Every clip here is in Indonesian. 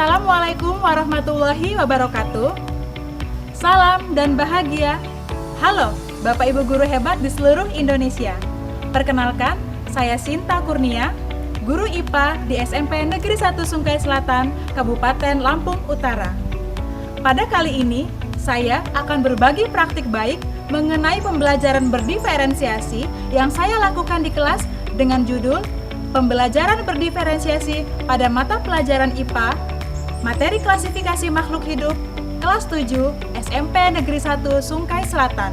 Assalamualaikum warahmatullahi wabarakatuh. Salam dan bahagia. Halo, Bapak Ibu guru hebat di seluruh Indonesia. Perkenalkan, saya Sinta Kurnia, guru IPA di SMP Negeri 1 Sungkai Selatan, Kabupaten Lampung Utara. Pada kali ini, saya akan berbagi praktik baik mengenai pembelajaran berdiferensiasi yang saya lakukan di kelas dengan judul Pembelajaran berdiferensiasi pada mata pelajaran IPA, materi klasifikasi makhluk hidup, kelas 7, SMP Negeri 1 Sungkai Selatan.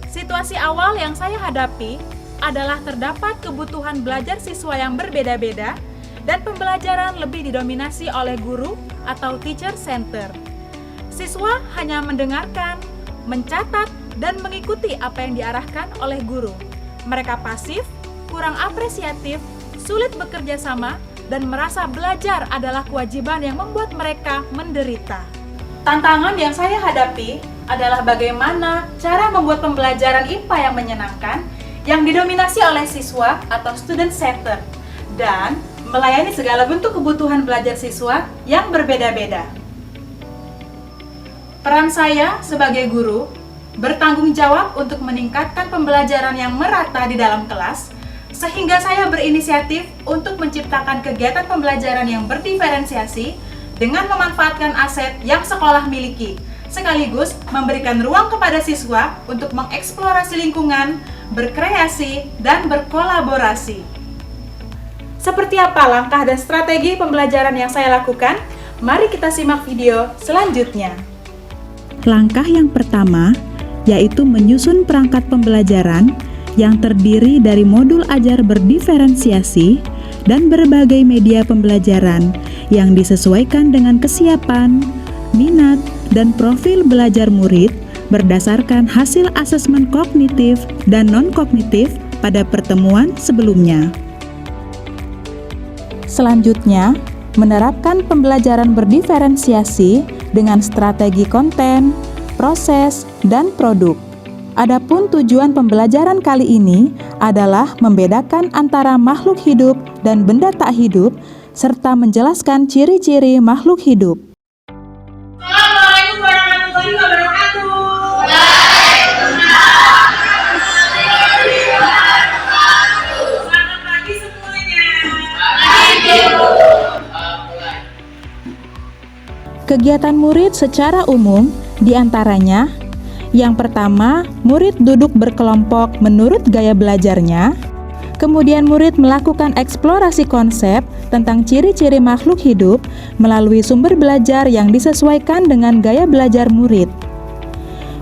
Situasi awal yang saya hadapi adalah terdapat kebutuhan belajar siswa yang berbeda-beda dan pembelajaran lebih didominasi oleh guru atau teacher center. Siswa hanya mendengarkan, mencatat, dan mengikuti apa yang diarahkan oleh guru. Mereka pasif, kurang apresiatif, sulit bekerja sama, dan merasa belajar adalah kewajiban yang membuat mereka menderita. Tantangan yang saya hadapi adalah bagaimana cara membuat pembelajaran IPA yang menyenangkan, yang didominasi oleh siswa atau student center, dan melayani segala bentuk kebutuhan belajar siswa yang berbeda-beda. Peran saya sebagai guru bertanggung jawab untuk meningkatkan pembelajaran yang merata di dalam kelas, sehingga saya berinisiatif untuk menciptakan kegiatan pembelajaran yang berdiferensiasi dengan memanfaatkan aset yang sekolah miliki, sekaligus memberikan ruang kepada siswa untuk mengeksplorasi lingkungan, berkreasi, dan berkolaborasi. Seperti apa langkah dan strategi pembelajaran yang saya lakukan? Mari kita simak video selanjutnya. Langkah yang pertama yaitu menyusun perangkat pembelajaran yang terdiri dari modul ajar berdiferensiasi dan berbagai media pembelajaran yang disesuaikan dengan kesiapan, minat, dan profil belajar murid berdasarkan hasil asesmen kognitif dan non-kognitif pada pertemuan sebelumnya. Selanjutnya, menerapkan pembelajaran berdiferensiasi dengan strategi konten, proses, dan produk. Adapun tujuan pembelajaran kali ini adalah membedakan antara makhluk hidup dan benda tak hidup, serta menjelaskan ciri-ciri makhluk hidup. Assalamualaikum warahmatullahi wabarakatuh. Selamat pagi semuanya. Kegiatan murid secara umum diantaranya: yang pertama, murid duduk berkelompok menurut gaya belajarnya. Kemudian murid melakukan eksplorasi konsep tentang ciri-ciri makhluk hidup melalui sumber belajar yang disesuaikan dengan gaya belajar murid.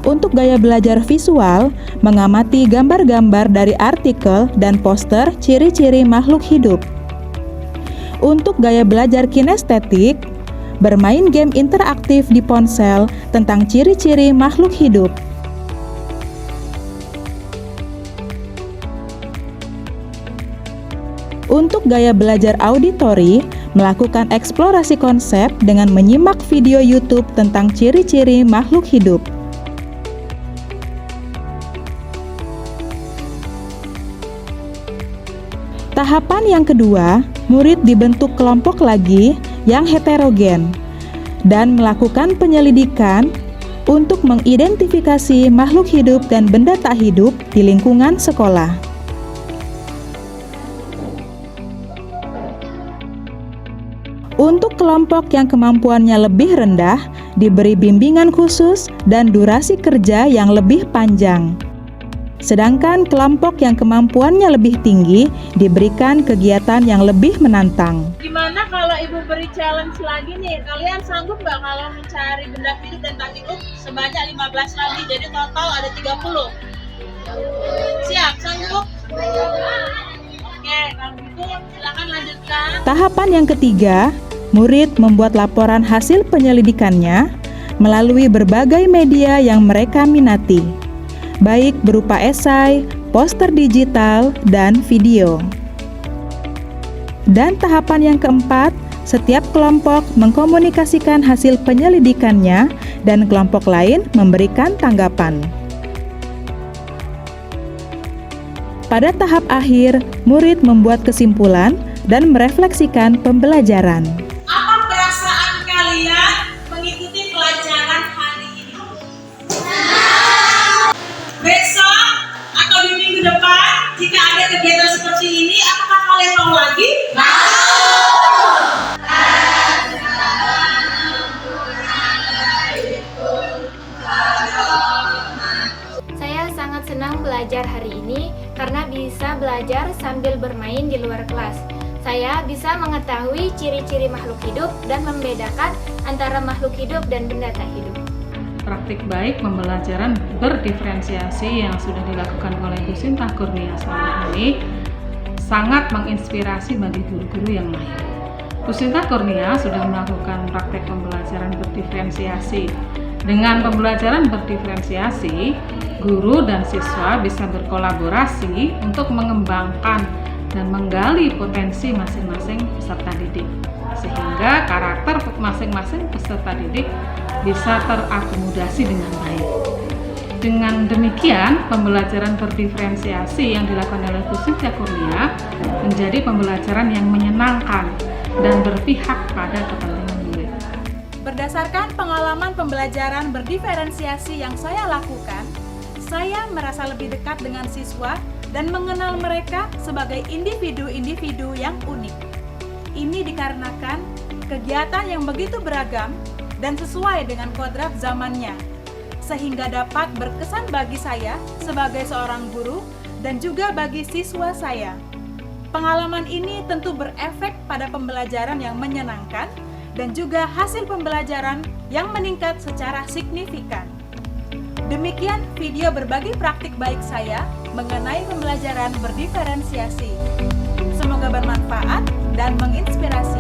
Untuk gaya belajar visual, mengamati gambar-gambar dari artikel dan poster ciri-ciri makhluk hidup. Untuk gaya belajar kinestetik, bermain game interaktif di ponsel tentang ciri-ciri makhluk hidup. Untuk gaya belajar auditori, melakukan eksplorasi konsep dengan menyimak video YouTube tentang ciri-ciri makhluk hidup. Tahapan yang kedua, murid dibentuk kelompok lagi yang heterogen dan melakukan penyelidikan untuk mengidentifikasi makhluk hidup dan benda tak hidup di lingkungan sekolah. Untuk kelompok yang kemampuannya lebih rendah, diberi bimbingan khusus dan durasi kerja yang lebih panjang. Sedangkan kelompok yang kemampuannya lebih tinggi diberikan kegiatan yang lebih menantang. Gimana kalau Ibu beri challenge lagi nih? Kalian sanggup nggak kalau mencari benda hidup dan tak hidup sebanyak 15 lagi? Jadi total ada 30. Siap? Sanggup? Oke, kalau gitu silakan lanjutkan. Tahapan yang ketiga, murid membuat laporan hasil penyelidikannya melalui berbagai media yang mereka minati, baik berupa esai, poster digital, dan video. Dan tahapan yang keempat, setiap kelompok mengkomunikasikan hasil penyelidikannya dan kelompok lain memberikan tanggapan. Pada tahap akhir, murid membuat kesimpulan dan merefleksikan pembelajaran. Apa senang belajar hari ini karena bisa belajar sambil bermain di luar kelas. Saya bisa mengetahui ciri-ciri makhluk hidup dan membedakan antara makhluk hidup dan benda tak hidup. Praktik baik pembelajaran berdiferensiasi yang sudah dilakukan oleh Bu Sinta Kurnia selama ini sangat menginspirasi bagi guru-guru yang lain. Bu Sinta Kurnia sudah melakukan praktek pembelajaran berdiferensiasi. Dengan pembelajaran berdiferensiasi, guru dan siswa bisa berkolaborasi untuk mengembangkan dan menggali potensi masing-masing peserta didik, sehingga karakter masing-masing peserta didik bisa terakomodasi dengan baik. Dengan demikian, pembelajaran berdiferensiasi yang dilakukan oleh Bu Sinta Kurnia menjadi pembelajaran yang menyenangkan dan berpihak pada kepentingan murid. Berdasarkan pengalaman pembelajaran berdiferensiasi yang saya lakukan, saya merasa lebih dekat dengan siswa dan mengenal mereka sebagai individu-individu yang unik. Ini dikarenakan kegiatan yang begitu beragam dan sesuai dengan kodrat zamannya, sehingga dapat berkesan bagi saya sebagai seorang guru dan juga bagi siswa saya. Pengalaman ini tentu berefek pada pembelajaran yang menyenangkan dan juga hasil pembelajaran yang meningkat secara signifikan. Demikian video berbagi praktik baik saya mengenai pembelajaran berdiferensiasi. Semoga bermanfaat dan menginspirasi